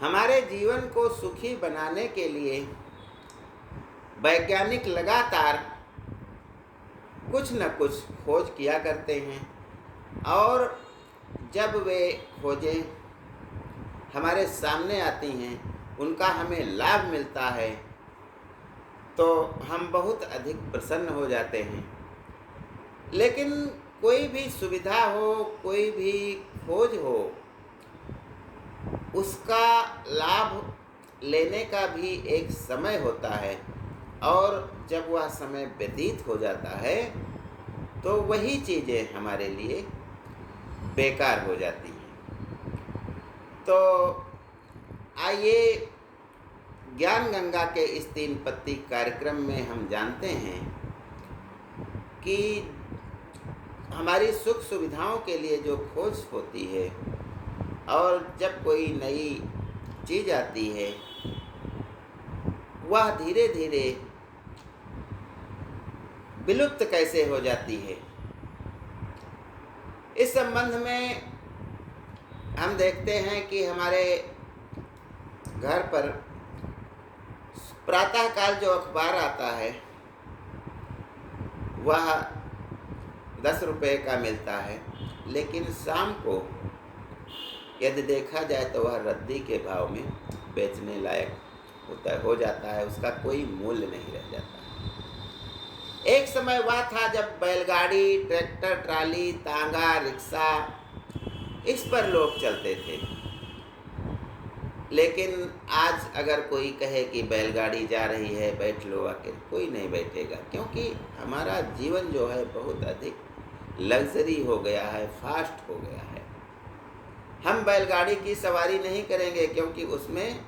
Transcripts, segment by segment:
हमारे जीवन को सुखी बनाने के लिए वैज्ञानिक लगातार कुछ न कुछ खोज किया करते हैं, और जब वे खोजें हमारे सामने आती हैं, उनका हमें लाभ मिलता है, तो हम बहुत अधिक प्रसन्न हो जाते हैं। लेकिन कोई भी सुविधा हो, कोई भी खोज हो, उसका लाभ लेने का भी एक समय होता है, और जब वह समय व्यतीत हो जाता है तो वही चीज़ें हमारे लिए बेकार हो जाती हैं। तो आइए ज्ञान गंगा के इस 3 पत्ती कार्यक्रम में हम जानते हैं कि हमारी सुख सुविधाओं के लिए जो खोज होती है, और जब कोई नई चीज़ आती है, वह धीरे धीरे विलुप्त कैसे हो जाती है। इस संबंध में हम देखते हैं कि हमारे घर पर प्रातःकाल जो अखबार आता है वह 10 रुपये का मिलता है, लेकिन शाम को यदि देखा जाए तो वह रद्दी के भाव में बेचने लायक हो जाता है, उसका कोई मूल्य नहीं रह जाता। एक समय वह था जब बैलगाड़ी, ट्रैक्टर, ट्राली, तांगा, रिक्शा, इस पर लोग चलते थे। लेकिन आज अगर कोई कहे कि बैलगाड़ी जा रही है, बैठ लो आके, कोई नहीं बैठेगा, क्योंकि हमारा जीवन जो है बहुत अधिक लग्जरी हो गया है, फास्ट हो गया है। हम बैलगाड़ी की सवारी नहीं करेंगे क्योंकि उसमें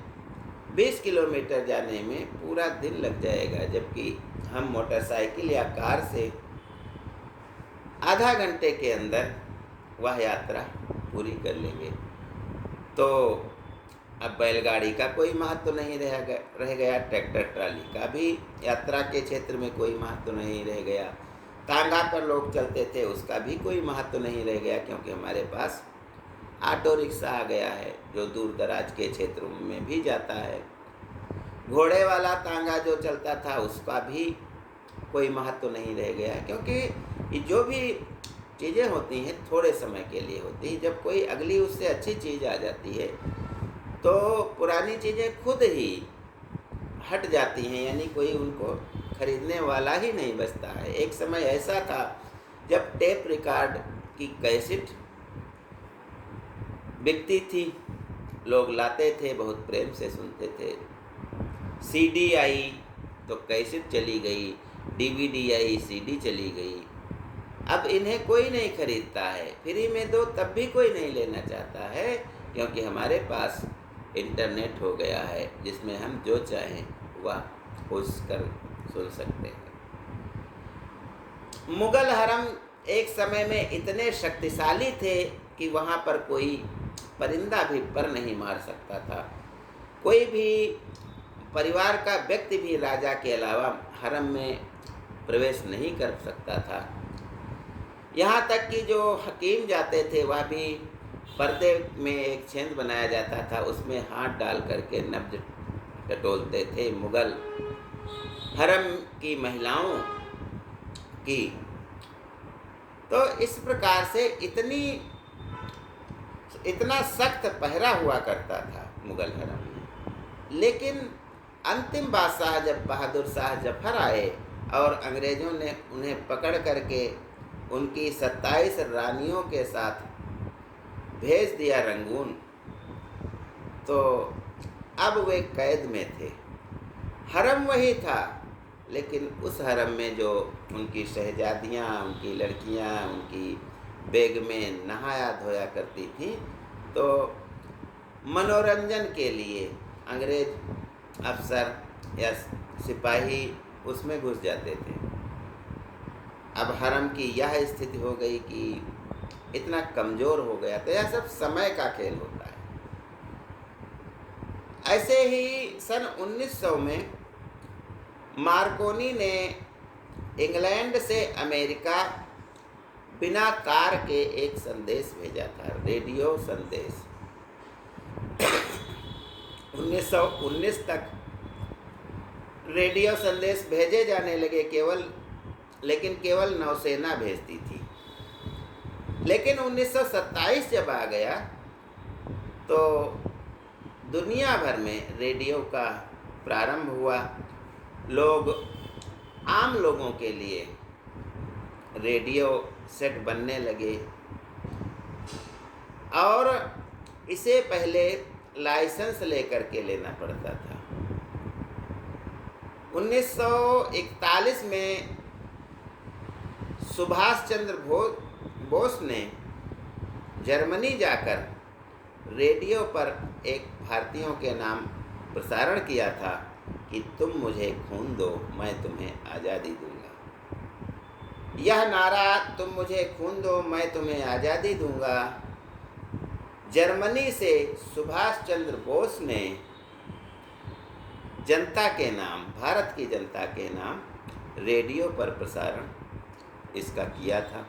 20 किलोमीटर जाने में पूरा दिन लग जाएगा, जबकि हम मोटरसाइकिल या कार से आधा घंटे के अंदर वह यात्रा पूरी कर लेंगे। तो अब बैलगाड़ी का कोई महत्व नहीं रह गया, ट्रैक्टर ट्राली का भी यात्रा के क्षेत्र में कोई महत्व नहीं रह गया, तांगा पर लोग चलते थे उसका भी कोई महत्व नहीं रह गया, क्योंकि हमारे पास ऑटो रिक्शा आ गया है जो दूर दराज के क्षेत्रों में भी जाता है। घोड़े वाला तांगा जो चलता था उसका भी कोई महत्व नहीं रह गया है, क्योंकि जो भी चीज़ें होती हैं थोड़े समय के लिए होती है। जब कोई अगली उससे अच्छी चीज़ आ जाती है तो पुरानी चीज़ें खुद ही हट जाती हैं, यानी कोई उनको खरीदने वाला ही नहीं बचता है। एक समय ऐसा था जब टेप रिकॉर्ड की कैसेट बिकती थी, लोग लाते थे, बहुत प्रेम से सुनते थे। सीडी आई तो कैसेट चली गई, डीवीडी आई, सीडी चली गई। अब इन्हें कोई नहीं खरीदता है, फ्री में दो तब भी कोई नहीं लेना चाहता है, क्योंकि हमारे पास इंटरनेट हो गया है जिसमें हम जो चाहें वह खोज कर सुन सकते हैं। मुगल हरम एक समय में इतने शक्तिशाली थे कि वहाँ पर कोई परिंदा भी पर नहीं मार सकता था। कोई भी परिवार का व्यक्ति भी राजा के अलावा हरम में प्रवेश नहीं कर सकता था। यहाँ तक कि जो हकीम जाते थे वह भी पर्दे में एक छेद बनाया जाता था, उसमें हाथ डाल करके नब्ज टटोलते थे। मुगल हरम की महिलाओं की तो इस प्रकार से इतना सख्त पहरा हुआ करता था मुगल हरम में। लेकिन अंतिम बादशाह जब बहादुर शाह जफर आए और अंग्रेज़ों ने उन्हें पकड़ करके उनकी 27 रानियों के साथ भेज दिया रंगून, तो अब वे कैद में थे। हरम वही था, लेकिन उस हरम में जो उनकी शहजादियाँ, उनकी लड़कियाँ, उनकी बेगमें नहाया धोया करती थीं, तो मनोरंजन के लिए अंग्रेज अफसर या सिपाही उसमें घुस जाते थे। अब हरम की यह स्थिति हो गई कि इतना कमज़ोर हो गया, तो यह सब समय का खेल होता है। ऐसे ही सन 1900 में मार्कोनी ने इंग्लैंड से अमेरिका बिना तार के एक संदेश भेजा था, रेडियो संदेश। 1919 तक रेडियो संदेश भेजे जाने लगे लेकिन केवल नौसेना भेजती थी। लेकिन 1927 जब आ गया तो दुनिया भर में रेडियो का प्रारंभ हुआ। आम लोगों के लिए रेडियो सेट बनने लगे और इसे पहले लाइसेंस लेकर के लेना पड़ता था। 1941 में सुभाष चंद्र बोस ने जर्मनी जाकर रेडियो पर एक भारतीयों के नाम प्रसारण किया था कि तुम मुझे खून दो, मैं तुम्हें आज़ादी दूंगा। यह नारा, तुम मुझे खून दो मैं तुम्हें आज़ादी दूंगा, जर्मनी से सुभाष चंद्र बोस ने जनता के नाम, भारत की जनता के नाम रेडियो पर प्रसारण इसका किया था।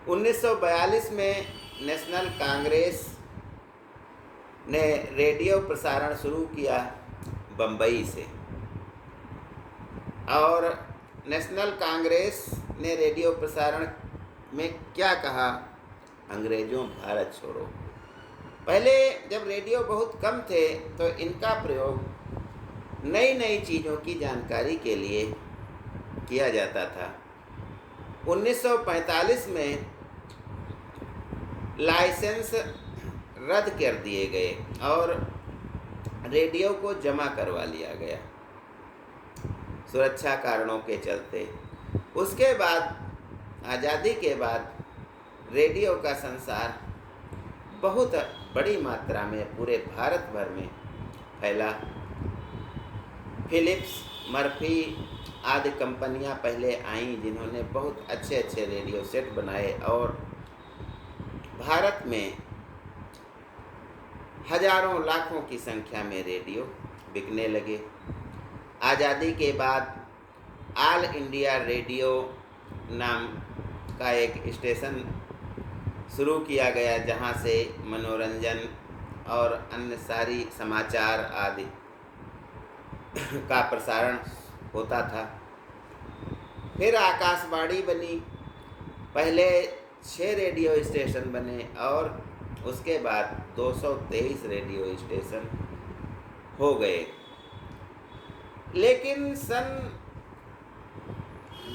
1942 में नेशनल कांग्रेस ने रेडियो प्रसारण शुरू किया बम्बई से, और नेशनल कांग्रेस ने रेडियो प्रसारण में क्या कहा? अंग्रेजों भारत छोड़ो। पहले जब रेडियो बहुत कम थे तो इनका प्रयोग नई नई चीज़ों की जानकारी के लिए किया जाता था। 1945 में लाइसेंस रद्द कर दिए गए और रेडियो को जमा करवा लिया गया सुरक्षा कारणों के चलते। उसके बाद आज़ादी के बाद रेडियो का संसार बहुत बड़ी मात्रा में पूरे भारत भर में फैला। फिलिप्स, मर्फी आदि कंपनियां पहले आईं जिन्होंने बहुत अच्छे अच्छे रेडियो सेट बनाए और भारत में हजारों लाखों की संख्या में रेडियो बिकने लगे। आज़ादी के बाद ऑल इंडिया रेडियो नाम का एक स्टेशन शुरू किया गया जहां से मनोरंजन और अन्य सारी समाचार आदि का प्रसारण होता था। फिर आकाशवाणी बनी, पहले 6 रेडियो स्टेशन बने और उसके बाद 223 रेडियो स्टेशन हो गए। लेकिन सन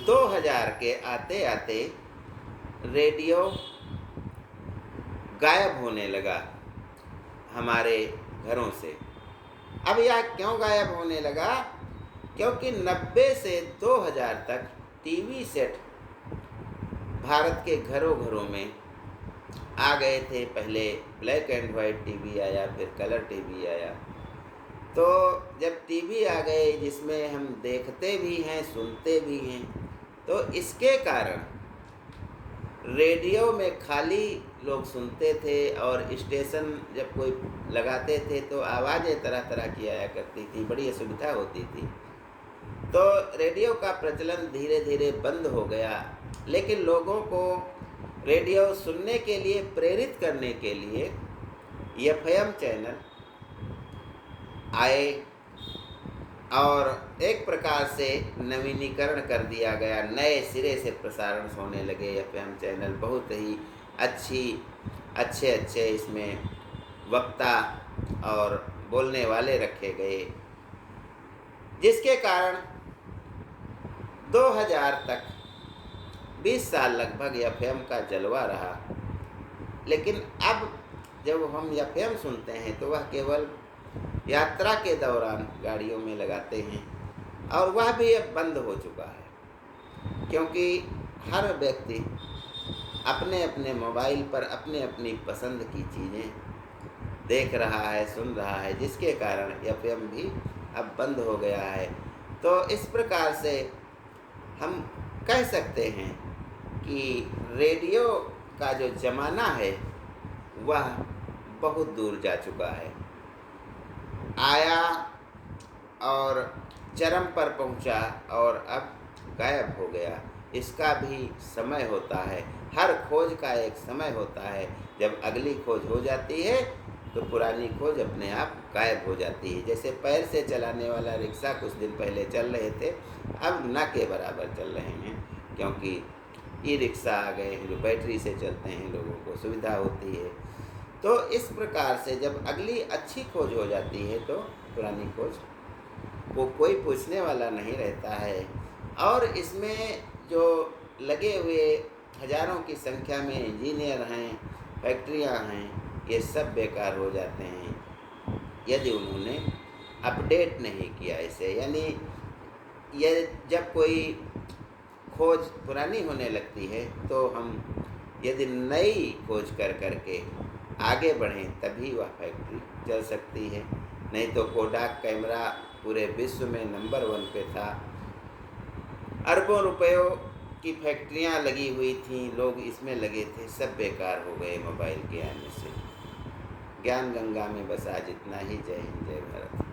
2000 के आते आते रेडियो गायब होने लगा हमारे घरों से। अब यह क्यों गायब होने लगा? क्योंकि 90 से 2000 तक टीवी सेट भारत के घरों घरों में आ गए थे। पहले ब्लैक एंड वाइट टीवी आया, फिर कलर टीवी आया। तो जब टीवी आ गए जिसमें हम देखते भी हैं, सुनते भी हैं, तो इसके कारण रेडियो में खाली लोग सुनते थे और स्टेशन जब कोई लगाते थे तो आवाज़ें तरह तरह की आया करती थी, बड़ी असुविधा होती थी। तो रेडियो का प्रचलन धीरे धीरे बंद हो गया। लेकिन लोगों को रेडियो सुनने के लिए प्रेरित करने के लिए एफएम चैनल आए और एक प्रकार से नवीनीकरण कर दिया गया, नए सिरे से प्रसारण होने लगे। एफएम चैनल बहुत ही अच्छे इसमें वक्ता और बोलने वाले रखे गए, जिसके कारण 2000 तक 20 साल लगभग एफएम का जलवा रहा। लेकिन अब जब हम एफएम सुनते हैं तो वह केवल यात्रा के दौरान गाड़ियों में लगाते हैं और वह भी अब बंद हो चुका है, क्योंकि हर व्यक्ति अपने अपने मोबाइल पर अपने अपनी पसंद की चीज़ें देख रहा है, सुन रहा है, जिसके कारण एफएम भी अब बंद हो गया है। तो इस प्रकार से हम कह सकते हैं कि रेडियो का जो ज़माना है वह बहुत दूर जा चुका है, आया और चरम पर पहुंचा और अब गायब हो गया। इसका भी समय होता है, हर खोज का एक समय होता है। जब अगली खोज हो जाती है तो पुरानी खोज अपने आप गायब हो जाती है। जैसे पैर से चलाने वाला रिक्शा कुछ दिन पहले चल रहे थे, अब ना के बराबर चल रहे हैं, क्योंकि ई रिक्शा आ गए हैं जो बैटरी से चलते हैं, लोगों को सुविधा होती है। तो इस प्रकार से जब अगली अच्छी खोज हो जाती है तो पुरानी खोज को कोई पूछने वाला नहीं रहता है। और इसमें जो लगे हुए हज़ारों की संख्या में इंजीनियर हैं, फैक्ट्रियां हैं, ये सब बेकार हो जाते हैं यदि उन्होंने अपडेट नहीं किया इसे। यानी ये जब कोई खोज पुरानी होने लगती है तो हम यदि नई खोज कर के आगे बढ़ें तभी वह फैक्ट्री चल सकती है। नहीं तो कोडाक कैमरा पूरे विश्व में नंबर 1 पे था, अरबों रुपयों की फैक्ट्रियां लगी हुई थीं, लोग इसमें लगे थे, सब बेकार हो गए मोबाइल के आने से। ज्ञान गंगा में बस आज इतना ही। जय हिंद, जय भारत।